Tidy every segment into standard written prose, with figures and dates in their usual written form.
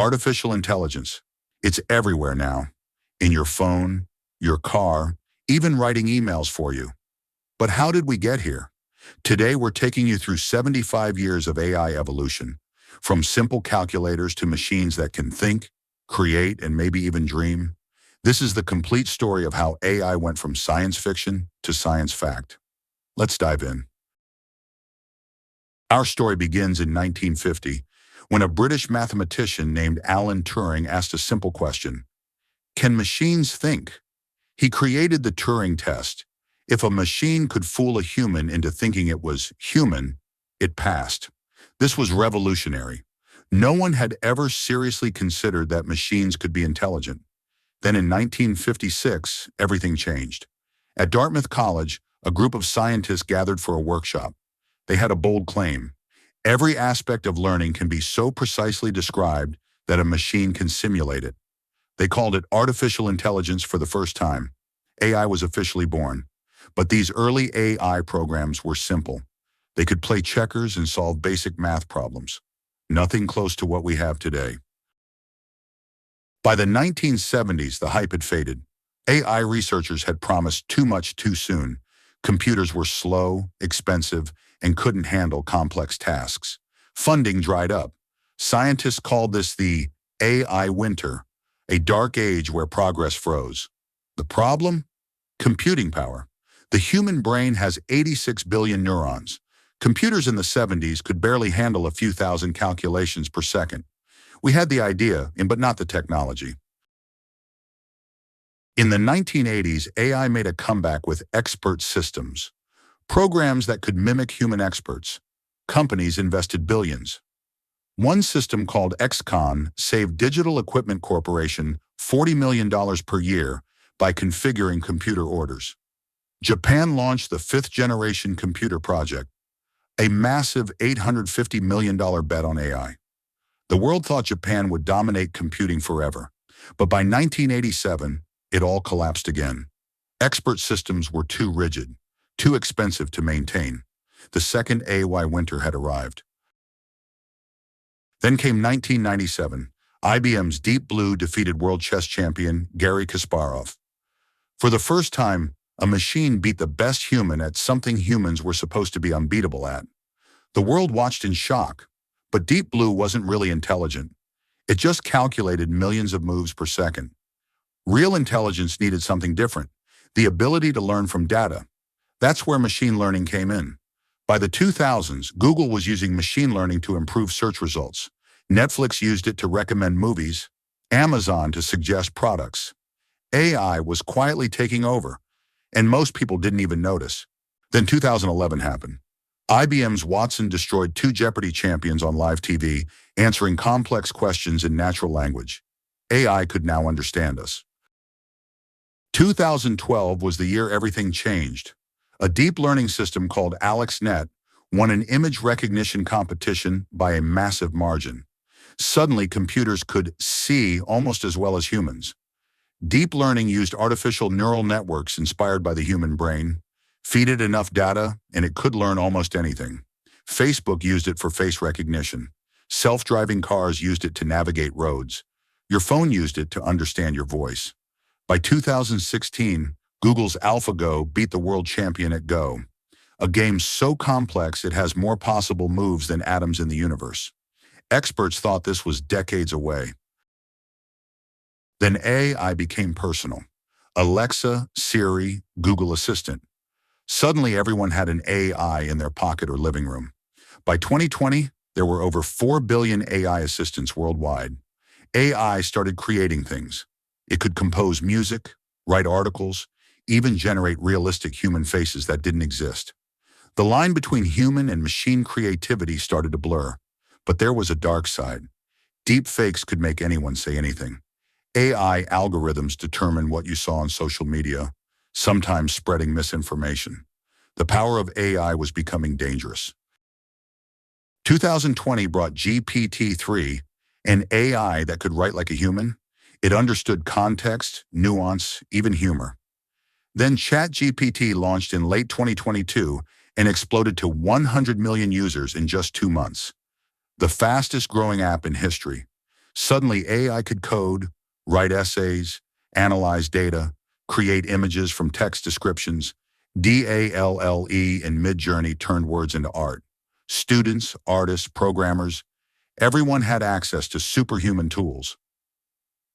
artificial intelligence. It's everywhere now, in your phone, your car, even writing emails for you. But how did we get here? Today, we're taking you through 75 years of AI evolution, from simple calculators to machines that can think, create, and maybe even dream. This is the complete story of how AI went from science fiction to science fact. Let's dive in. Our story begins in 1950, when a British mathematician named Alan Turing asked a simple question: can machines think? He created the Turing test. If a machine could fool a human into thinking it was human, it passed. This was revolutionary. No one had ever seriously considered that machines could be intelligent. Then in 1956, everything changed. At Dartmouth College, a group of scientists gathered for a workshop. They had a bold claim: every aspect of learning can be so precisely described that a machine can simulate it. They called it artificial intelligence for the first time. AI was officially born. But these early AI programs were simple. They could play checkers and solve basic math problems. Nothing close to what we have today. By the 1970s, the hype had faded. AI researchers had promised too much too soon. Computers were slow, expensive, and couldn't handle complex tasks. Funding dried up. Scientists called this the AI winter, a dark age where progress froze. The problem? Computing power. The human brain has 86 billion neurons. Computers in the 70s could barely handle a few thousand calculations per second. We had the idea, but not the technology. In the 1980s, AI made a comeback with expert systems. Programs that could mimic human experts. Companies invested billions. One system called XCon saved Digital Equipment Corporation $40 million per year by configuring computer orders. Japan launched the fifth-generation computer project, a massive $850 million bet on AI. The world thought Japan would dominate computing forever, but by 1987, it all collapsed again. Expert systems were too rigid, too expensive to maintain. The second AI winter had arrived. Then came 1997. IBM's Deep Blue defeated world chess champion Garry Kasparov. For the first time, a machine beat the best human at something humans were supposed to be unbeatable at. The world watched in shock, but Deep Blue wasn't really intelligent. It just calculated millions of moves per second. Real intelligence needed something different: the ability to learn from data. That's where machine learning came in. By the 2000s, Google was using machine learning to improve search results. Netflix used it to recommend movies, Amazon to suggest products. AI was quietly taking over, and most people didn't even notice. Then 2011 happened. IBM's Watson destroyed two Jeopardy champions on live TV, answering complex questions in natural language. AI could now understand us. 2012 was the year everything changed. A deep learning system called AlexNet won an image recognition competition by a massive margin. Suddenly, computers could see almost as well as humans. Deep learning used artificial neural networks inspired by the human brain. Feed it enough data, and it could learn almost anything. Facebook used it for face recognition. Self-driving cars used it to navigate roads. Your phone used it to understand your voice. By 2016, Google's AlphaGo beat the world champion at Go, a game so complex it has more possible moves than atoms in the universe. Experts thought this was decades away. Then AI became personal. Alexa, Siri, Google Assistant. Suddenly, everyone had an AI in their pocket or living room. By 2020, there were over 4 billion AI assistants worldwide. AI started creating things. It could compose music, write articles, even generate realistic human faces that didn't exist. The line between human and machine creativity started to blur. But there was a dark side. Deep fakes could make anyone say anything. AI algorithms determine what you saw on social media, sometimes spreading misinformation. The power of AI was becoming dangerous. 2020 brought GPT-3, an AI that could write like a human. It understood context, nuance, even humor. Then ChatGPT launched in late 2022 and exploded to 100 million users in just 2 months. The fastest growing app in history. Suddenly, AI could code, write essays, analyze data, create images from text descriptions. DALLE and Midjourney turned words into art. Students, artists, programmers, everyone had access to superhuman tools.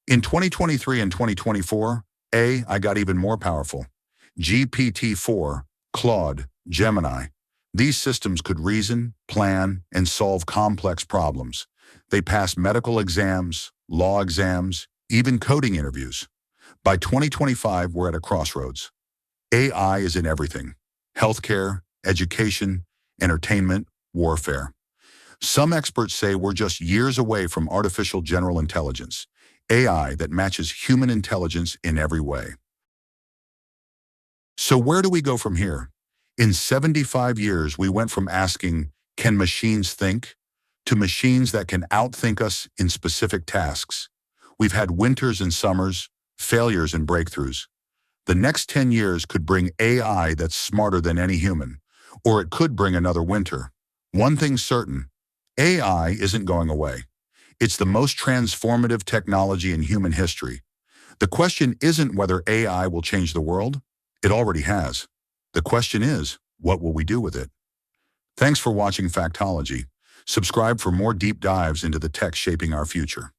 In 2023 and 2024, AI got even more powerful. GPT-4, Claude, Gemini. These systems could reason, plan, and solve complex problems. They passed medical exams, law exams, even coding interviews. By 2025, we're at a crossroads. AI is in everything: healthcare, education, entertainment, warfare. Some experts say we're just years away from artificial general intelligence, AI that matches human intelligence in every way. So where do we go from here? In 75 years, we went from asking, can machines think, to machines that can outthink us in specific tasks. We've had winters and summers, failures and breakthroughs. The next 10 years could bring AI that's smarter than any human, or it could bring another winter. One thing's certain: AI isn't going away. It's the most transformative technology in human history. The question isn't whether AI will change the world. It already has. The question is, what will we do with it? Thanks for watching Factology. Subscribe for more deep dives into the tech shaping our future.